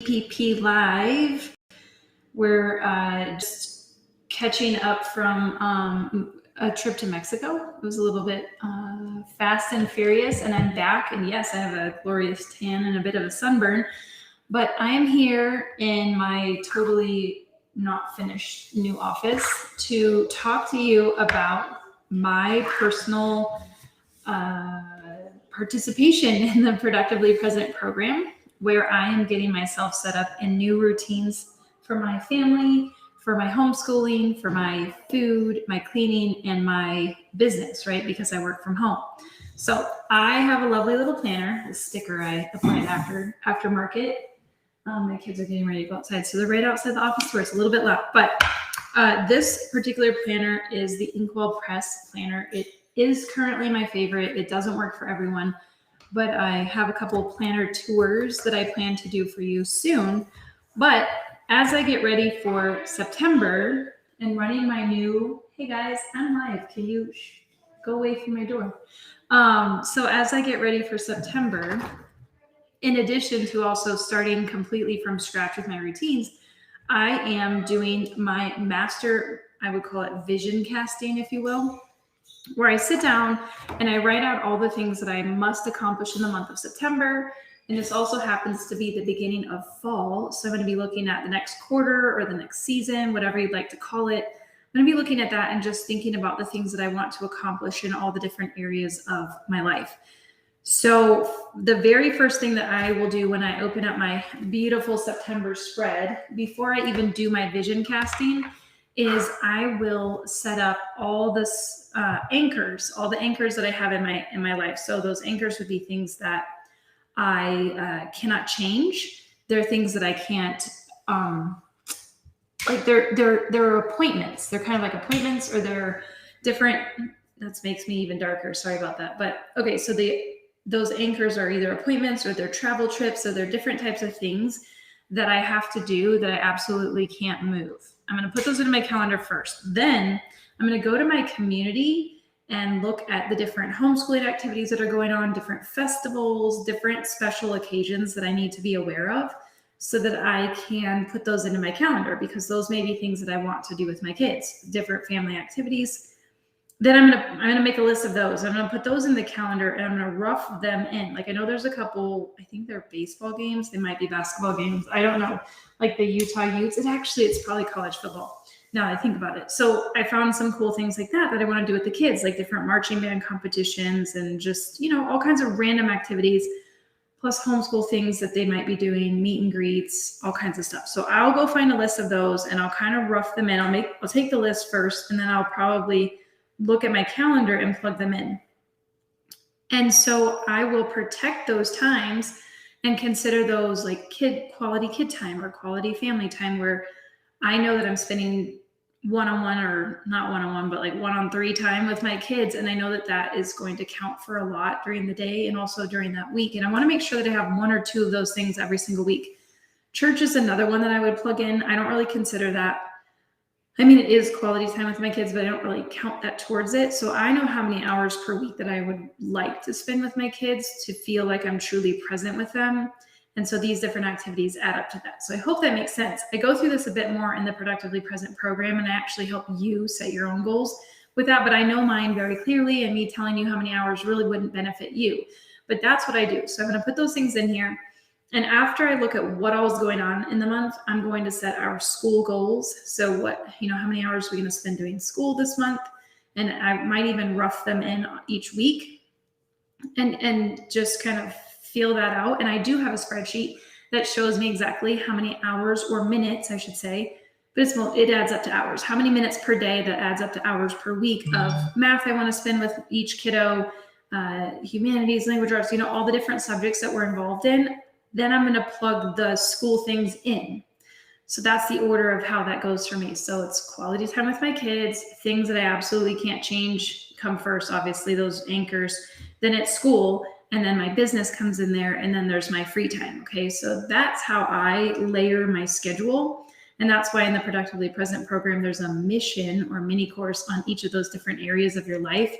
PPP Live. We're just catching up from a trip to Mexico. It was a little bit fast and furious, and I'm back. And yes, I have a glorious tan and a bit of a sunburn, but I am here in my totally not finished new office to talk to you about my personal participation in the Productively Present program, where I am getting myself set up in new routines for my family, for my homeschooling, for my food, my cleaning, and my business, right? Because I work from home. So I have a lovely little planner, the sticker I applied aftermarket. My kids are getting ready to go outside, so they're right outside the office door. It's a little bit loud, but this particular planner is the Inkwell Press planner. It is currently my favorite. It doesn't work for everyone, but I have a couple planner tours that I plan to do for you soon. But as I get ready for September and running my new, hey guys, I'm live. Can you go away from my door? So as I get ready for September, in addition to also starting completely from scratch with my routines, I am doing my master, I would call it vision casting, if you will, where I sit down and I write out all the things that I must accomplish in the month of September. And this also happens to be the beginning of fall. So I'm going to be looking at the next quarter or the next season, whatever you'd like to call it. I'm going to be looking at that and just thinking about the things that I want to accomplish in all the different areas of my life. So the very first thing that I will do when I open up my beautiful September spread, before I even do my vision casting, is I will set up all this anchors, all the anchors that I have in my life. So those anchors would be things that I cannot change. They're things that I can't, like they're appointments. They're kind of like appointments, or they're different. That makes me even darker. Sorry about that. But okay, so those anchors are either appointments or they're travel trips. So they're different types of things that I have to do that I absolutely can't move. I'm going to put those into my calendar first. Then I'm going to go to my community and look at the different homeschooling activities that are going on, different festivals, different special occasions that I need to be aware of, so that I can put those into my calendar, because those may be things that I want to do with my kids, different family activities. Then I'm gonna make a list of those. I'm gonna put those in the calendar and I'm gonna rough them in. Like, I know there's a couple, I think they're baseball games. They might be basketball games. I don't know. Like the Utah Utes. It's probably college football, now that I think about it. So I found some cool things like that I want to do with the kids, like different marching band competitions and just, all kinds of random activities, plus homeschool things that they might be doing, meet and greets, all kinds of stuff. So I'll go find a list of those and I'll kind of rough them in. I'll take the list first, and then I'll probably look at my calendar and plug them in. And so I will protect those times and consider those like quality kid time or quality family time, where I know that I'm spending one-on-one, or not one-on-one, but like 1-on-3 time with my kids. And I know that that is going to count for a lot during the day and also during that week. And I want to make sure that I have 1 or 2 of those things every single week. Church is another one that I would plug in. I don't really consider that. I mean, it is quality time with my kids, but I don't really count that towards it. So I know how many hours per week that I would like to spend with my kids to feel like I'm truly present with them. And so these different activities add up to that. So I hope that makes sense. I go through this a bit more in the Productively Present program, and I actually help you set your own goals with that. But I know mine very clearly, and me telling you how many hours really wouldn't benefit you. But that's what I do. So I'm going to put those things in here. And after I look at what all is going on in the month, I'm going to set our school goals. So how many hours are we going to spend doing school this month? And I might even rough them in each week and just kind of feel that out. And I do have a spreadsheet that shows me exactly how many hours, or minutes, I should say, but it adds up to hours. How many minutes per day? That adds up to hours per week of math I want to spend with each kiddo, humanities, language arts, all the different subjects that we're involved in. Then I'm going to plug the school things in. So that's the order of how that goes for me. So it's quality time with my kids, things that I absolutely can't change come first, obviously, those anchors. Then it's school, and then my business comes in there, and then there's my free time. Okay, so that's how I layer my schedule. And that's why in the Productively Present program, there's a mission or mini course on each of those different areas of your life.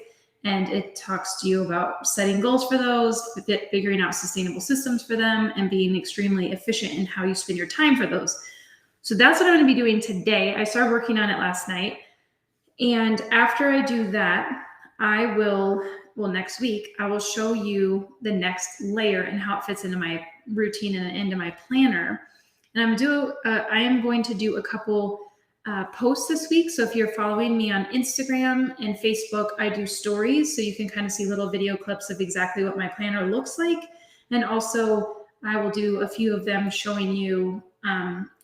And it talks to you about setting goals for those, figuring out sustainable systems for them, and being extremely efficient in how you spend your time for those. So that's what I'm going to be doing today. I started working on it last night. And after I do that, I will, next week, I will show you the next layer and how it fits into my routine and into my planner. And I am going to do a couple posts this week. So if you're following me on Instagram and Facebook, I do stories. So you can kind of see little video clips of exactly what my planner looks like. And also I will do a few of them showing you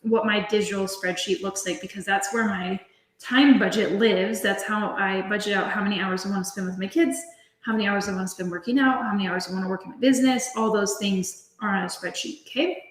what my digital spreadsheet looks like, because that's where my time budget lives. That's how I budget out how many hours I want to spend with my kids, how many hours I want to spend working out, how many hours I want to work in my business. All those things are on a spreadsheet. Okay.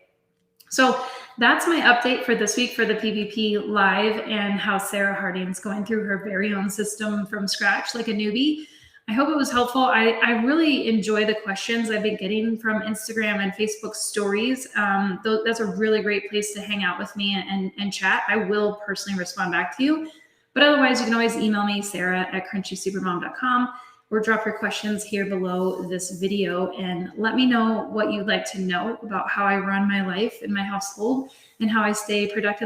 So that's my update for this week for the PPP Live and how Sarah Harding's going through her very own system from scratch like a newbie. I hope it was helpful. I really enjoy the questions I've been getting from Instagram and Facebook stories. That's a really great place to hang out with me and chat. I will personally respond back to you. But otherwise, you can always email me, sarah@crunchysupermom.com, or drop your questions here below this video and let me know what you'd like to know about how I run my life in my household and how I stay productive